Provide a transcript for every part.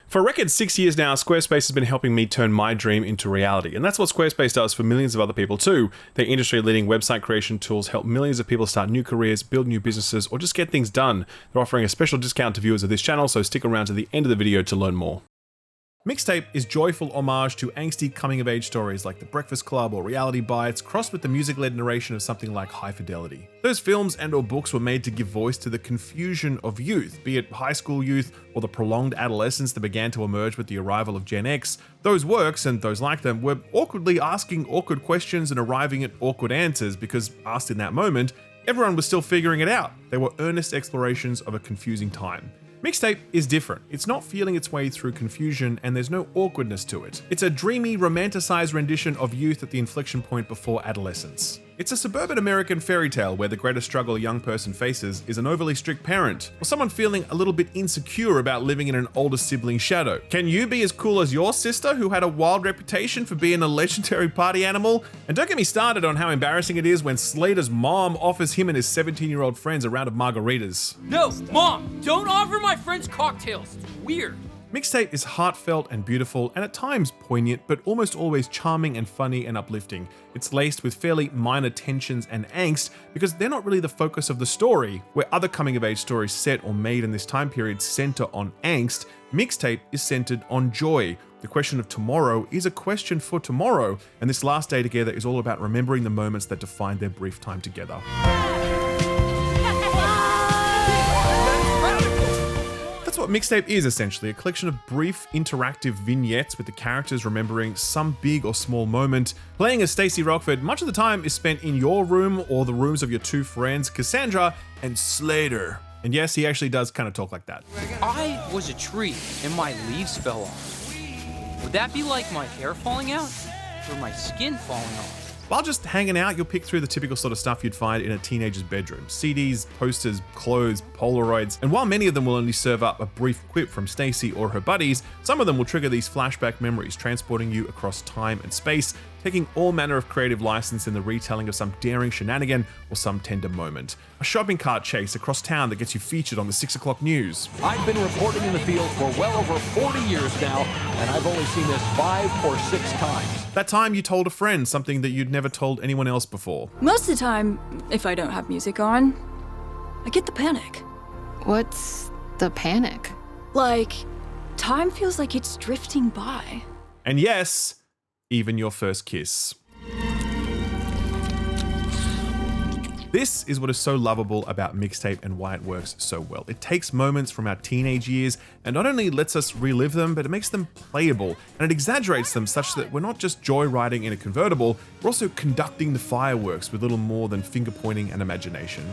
For a record 6 years now, Squarespace has been helping me turn my dream into reality. And that's what Squarespace does for millions of other people too. Their industry-leading website creation tools help millions of people start new careers, build new businesses, or just get things done. They're offering a special discount to viewers of this channel, so stick around to the end of the video to learn more. Mixtape is joyful homage to angsty coming-of-age stories like The Breakfast Club or Reality Bites, crossed with the music-led narration of something like High Fidelity. Those films and or books were made to give voice to the confusion of youth, be it high school youth or the prolonged adolescence that began to emerge with the arrival of Gen X. Those works, and those like them, were awkwardly asking awkward questions and arriving at awkward answers because, asked in that moment, everyone was still figuring it out. They were earnest explorations of a confusing time. Mixtape is different. It's not feeling its way through confusion, and there's no awkwardness to it. It's a dreamy, romanticized rendition of youth at the inflection point before adolescence. It's a suburban American fairy tale where the greatest struggle a young person faces is an overly strict parent, or someone feeling a little bit insecure about living in an older sibling's shadow. Can you be as cool as your sister, who had a wild reputation for being a legendary party animal? And don't get me started on how embarrassing it is when Slater's mom offers him and his 17-year-old friends a round of margaritas. No, Mom, don't offer my friends cocktails. It's weird. Mixtape is heartfelt and beautiful, and at times poignant, but almost always charming and funny and uplifting. It's laced with fairly minor tensions and angst because they're not really the focus of the story. Where other coming-of-age stories set or made in this time period center on angst, Mixtape is centered on joy. The question of tomorrow is a question for tomorrow, and this last day together is all about remembering the moments that defined their brief time together. That's what Mixtape is essentially, a collection of brief interactive vignettes with the characters remembering some big or small moment. Playing as Stacey Rockford, much of the time is spent in your room or the rooms of your two friends, Cassandra and Slater. And yes, he actually does kind of talk like that. I was a tree and my leaves fell off. Would that be like my hair falling out or my skin falling off? While just hanging out, you'll pick through the typical sort of stuff you'd find in a teenager's bedroom. CDs, posters, clothes, Polaroids, and while many of them will only serve up a brief quip from Stacey or her buddies, some of them will trigger these flashback memories, transporting you across time and space, taking all manner of creative license in the retelling of some daring shenanigan or some tender moment. A shopping cart chase across town that gets you featured on the 6 o'clock news. I've been reporting in the field for well over 40 years now, and I've only seen this 5 or 6 times. That time you told a friend something that you'd never told anyone else before. Most of the time, if I don't have music on, I get the panic. What's the panic? Like, time feels like it's drifting by. And yes, even your first kiss. This is what is so lovable about Mixtape and why it works so well. It takes moments from our teenage years and not only lets us relive them, but it makes them playable and it exaggerates them such that we're not just joyriding in a convertible, we're also conducting the fireworks with little more than finger pointing and imagination.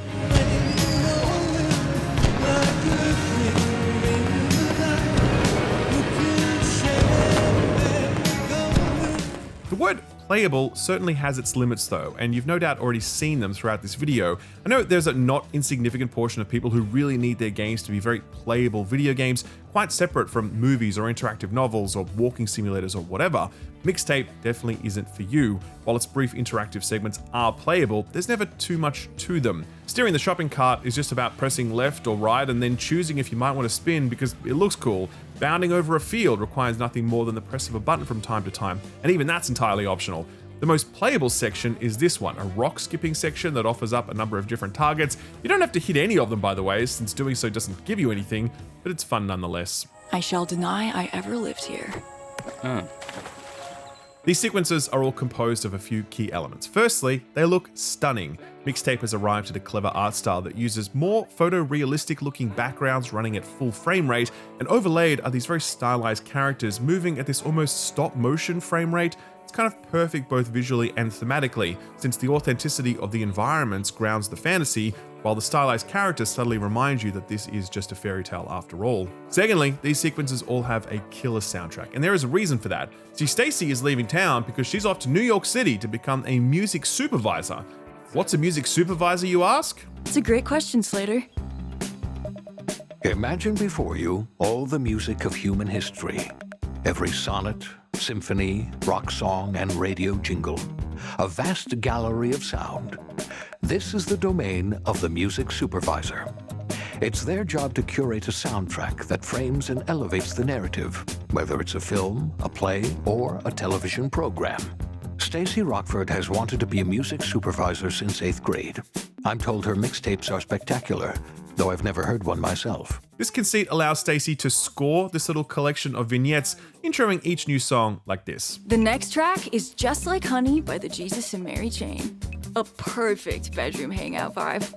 The word playable certainly has its limits though, and you've no doubt already seen them throughout this video. I know there's a not insignificant portion of people who really need their games to be very playable video games, quite separate from movies or interactive novels or walking simulators or whatever. Mixtape definitely isn't for you. While its brief interactive segments are playable, there's never too much to them. Steering the shopping cart is just about pressing left or right and then choosing if you might want to spin because it looks cool. Bounding over a field requires nothing more than the press of a button from time to time, and even that's entirely optional. The most playable section is this one, a rock skipping section that offers up a number of different targets. You don't have to hit any of them, by the way, since doing so doesn't give you anything, but it's fun nonetheless. I shall deny I ever lived here. These sequences are all composed of a few key elements. Firstly, they look stunning. Mixtape has arrived at a clever art style that uses more photorealistic looking backgrounds running at full frame rate, and overlaid are these very stylized characters moving at this almost stop motion frame rate. It's kind of perfect both visually and thematically, since the authenticity of the environments grounds the fantasy, while the stylized characters subtly remind you that this is just a fairy tale after all. Secondly, these sequences all have a killer soundtrack, and there is a reason for that. See, Stacey is leaving town because she's off to New York City to become a music supervisor. What's a music supervisor, you ask? It's a great question, Slater. Imagine before you all the music of human history. Every sonnet, symphony, rock song, and radio jingle. A vast gallery of sound. This is the domain of the music supervisor. It's their job to curate a soundtrack that frames and elevates the narrative, whether it's a film, a play, or a television program. Stacey Rockford has wanted to be a music supervisor since 8th grade. I'm told her mixtapes are spectacular, though I've never heard one myself. This conceit allows Stacey to score this little collection of vignettes, introing each new song like this. The next track is Just Like Honey by the Jesus and Mary Chain. A perfect bedroom hangout vibe.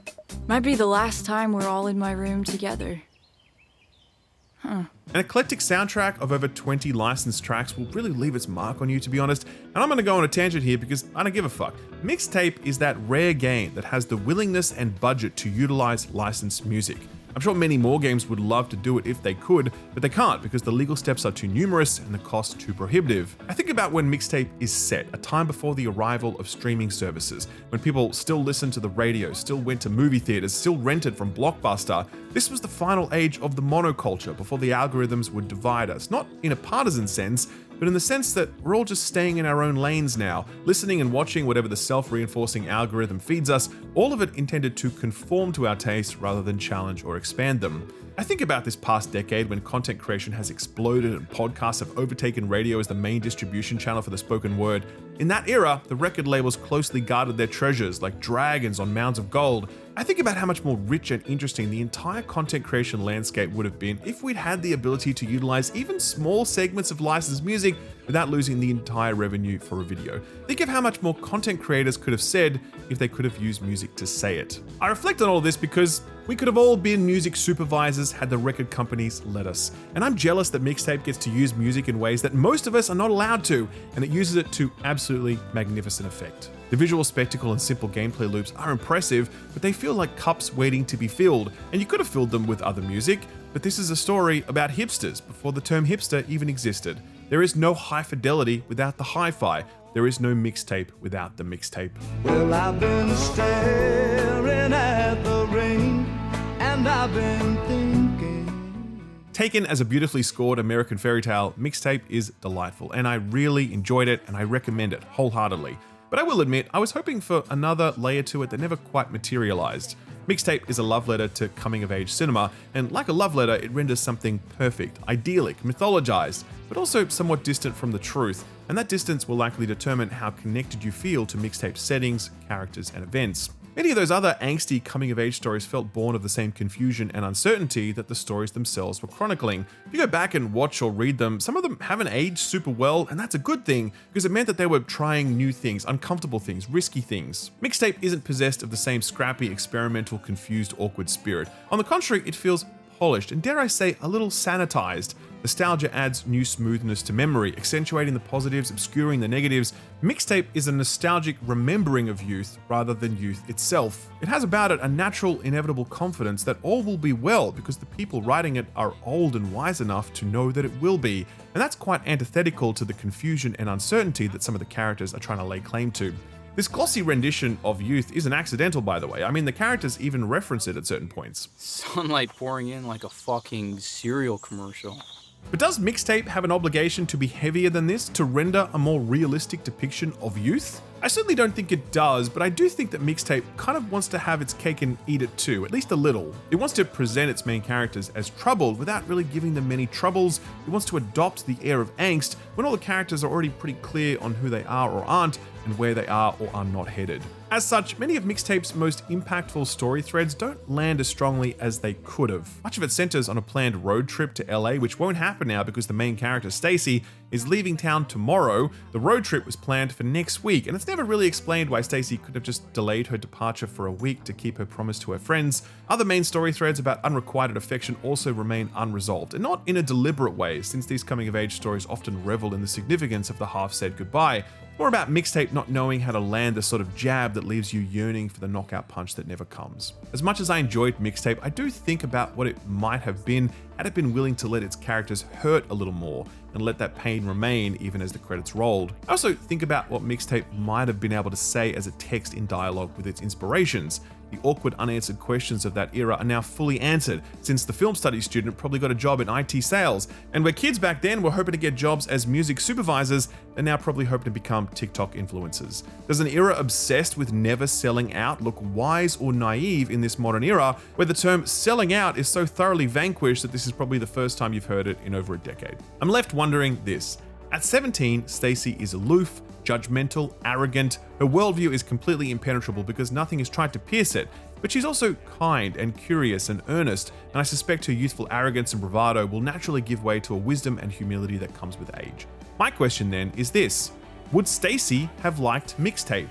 Might be the last time we're all in my room together. An eclectic soundtrack of over 20 licensed tracks will really leave its mark on you, to be honest. And I'm gonna go on a tangent here because I don't give a fuck. Mixtape is that rare game that has the willingness and budget to utilize licensed music. I'm sure many more games would love to do it if they could, but they can't because the legal steps are too numerous and the cost too prohibitive. I think about when Mixtape is set, a time before the arrival of streaming services, when people still listened to the radio, still went to movie theaters, still rented from Blockbuster. This was the final age of the monoculture before the algorithms would divide us, not in a partisan sense, but in the sense that we're all just staying in our own lanes now, listening and watching whatever the self-reinforcing algorithm feeds us, all of it intended to conform to our taste rather than challenge or expand them. I think about this past decade when content creation has exploded and podcasts have overtaken radio as the main distribution channel for the spoken word. In that era, the record labels closely guarded their treasures like dragons on mounds of gold. I think about how much more rich and interesting the entire content creation landscape would have been if we'd had the ability to utilize even small segments of licensed music without losing the entire revenue for a video. Think of how much more content creators could have said if they could have used music to say it. I reflect on all this because we could have all been music supervisors had the record companies let us. And I'm jealous that Mixtape gets to use music in ways that most of us are not allowed to, and it uses it to absolutely magnificent effect. The visual spectacle and simple gameplay loops are impressive, but they feel like cups waiting to be filled, and you could have filled them with other music, but this is a story about hipsters before the term hipster even existed. There is no high fidelity without the hi-fi. There is no mixtape without the mixtape. Well, I've been staring at the rain, and I've been thinking. Taken as a beautifully scored American fairy tale, Mixtape is delightful, and I really enjoyed it, and I recommend it wholeheartedly. But I will admit, I was hoping for another layer to it that never quite materialized. Mixtape is a love letter to coming-of-age cinema, and like a love letter, it renders something perfect, idyllic, mythologized, but also somewhat distant from the truth, and that distance will likely determine how connected you feel to Mixtape's settings, characters, and events. Many of those other angsty coming-of-age stories felt born of the same confusion and uncertainty that the stories themselves were chronicling. If you go back and watch or read them, some of them haven't aged super well, and that's a good thing, because it meant that they were trying new things, uncomfortable things, risky things. Mixtape isn't possessed of the same scrappy, experimental, confused, awkward spirit. On the contrary, it feels polished and, dare I say, a little sanitized. Nostalgia adds new smoothness to memory, accentuating the positives, obscuring the negatives. Mixtape is a nostalgic remembering of youth rather than youth itself. It has about it a natural, inevitable confidence that all will be well because the people writing it are old and wise enough to know that it will be. And that's quite antithetical to the confusion and uncertainty that some of the characters are trying to lay claim to. This glossy rendition of youth isn't accidental, by the way. I mean, the characters even reference it at certain points. Sunlight pouring in like a fucking cereal commercial. But does Mixtape have an obligation to be heavier than this, to render a more realistic depiction of youth? I certainly don't think it does, but I do think that Mixtape kind of wants to have its cake and eat it too, at least a little. It wants to present its main characters as troubled without really giving them many troubles. It wants to adopt the air of angst when all the characters are already pretty clear on who they are or aren't and where they are or are not headed. As such, many of Mixtape's most impactful story threads don't land as strongly as they could have. Much of it centers on a planned road trip to LA, which won't happen now because the main character, Stacy, is leaving town tomorrow. The road trip was planned for next week, and it's never really explained why Stacy could have just delayed her departure for a week to keep her promise to her friends. Other main story threads about unrequited affection also remain unresolved, and not in a deliberate way, since these coming-of-age stories often revel in the significance of the half-said goodbye. More about Mixtape not knowing how to land the sort of jab that leaves you yearning for the knockout punch that never comes. As much as I enjoyed Mixtape, I do think about what it might have been had it been willing to let its characters hurt a little more and let that pain remain even as the credits rolled. I also think about what Mixtape might have been able to say as a text in dialogue with its inspirations. The awkward unanswered questions of that era are now fully answered, since the film studies student probably got a job in IT sales, and where kids back then were hoping to get jobs as music supervisors, they're now probably hoping to become TikTok influencers. Does an era obsessed with never selling out look wise or naive in this modern era, where the term selling out is so thoroughly vanquished that this is probably the first time you've heard it in over a decade? I'm left wondering this. At 17, Stacey is aloof, judgmental, arrogant. Her worldview is completely impenetrable because nothing has tried to pierce it. But she's also kind and curious and earnest, and I suspect her youthful arrogance and bravado will naturally give way to a wisdom and humility that comes with age. My question then is this: would Stacey have liked Mixtape?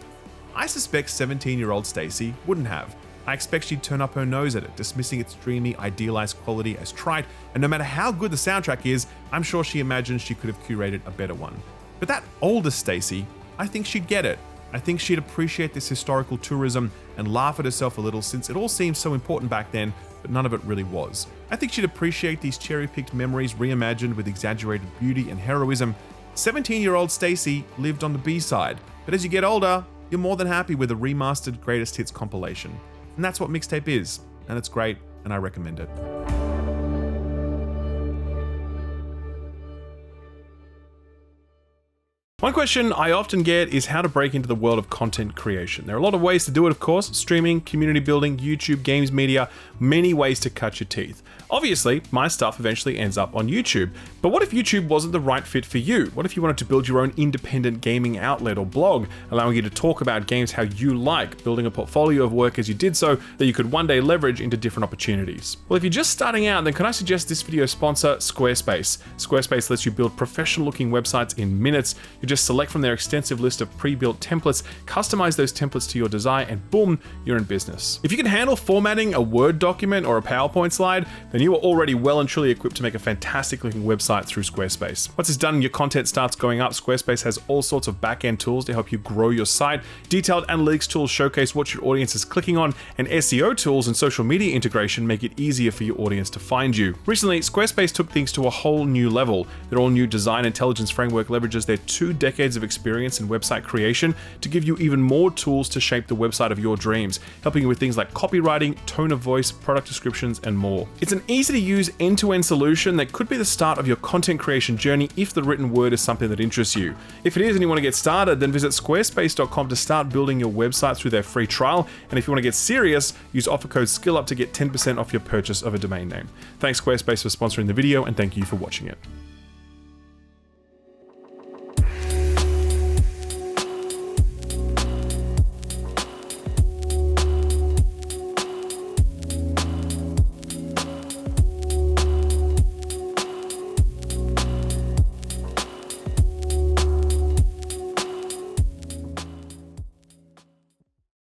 I suspect 17-year-old Stacey wouldn't have. I expect she'd turn up her nose at it, dismissing its dreamy, idealized quality as trite, and no matter how good the soundtrack is, I'm sure she imagined she could have curated a better one. But that older Stacey, I think she'd get it. I think she'd appreciate this historical tourism and laugh at herself a little, since it all seemed so important back then, but none of it really was. I think she'd appreciate these cherry-picked memories reimagined with exaggerated beauty and heroism. 17-year-old Stacey lived on the B-side, but as you get older, you're more than happy with a remastered greatest hits compilation. And that's what Mixtape is, and it's great, and I recommend it. One question I often get is how to break into the world of content creation. There are a lot of ways to do it, of course: streaming, community building, YouTube, games media, many ways to cut your teeth. Obviously, my stuff eventually ends up on YouTube, but what if YouTube wasn't the right fit for you? What if you wanted to build your own independent gaming outlet or blog, allowing you to talk about games how you like, building a portfolio of work as you did so that you could one day leverage into different opportunities? Well, if you're just starting out, then can I suggest this video's sponsor, Squarespace? Squarespace lets you build professional-looking websites in minutes. You just select from their extensive list of pre-built templates, customize those templates to your desire, and boom, you're in business. If you can handle formatting a Word document or a PowerPoint slide, then you are already well and truly equipped to make a fantastic looking website through Squarespace. Once it's done and your content starts going up, Squarespace has all sorts of back-end tools to help you grow your site. Detailed analytics tools showcase what your audience is clicking on, and SEO tools and social media integration make it easier for your audience to find you. Recently, Squarespace took things to a whole new level. Their all-new design intelligence framework leverages their 2 decades of experience in website creation to give you even more tools to shape the website of your dreams, helping you with things like copywriting, tone of voice, product descriptions, and more. It's an easy-to-use end-to-end solution that could be the start of your content creation journey if the written word is something that interests you. If it is and you want to get started, then visit squarespace.com to start building your website through their free trial, and if you want to get serious, use offer code SKILLUP to get 10% off your purchase of a domain name. Thanks Squarespace for sponsoring the video, and thank you for watching it.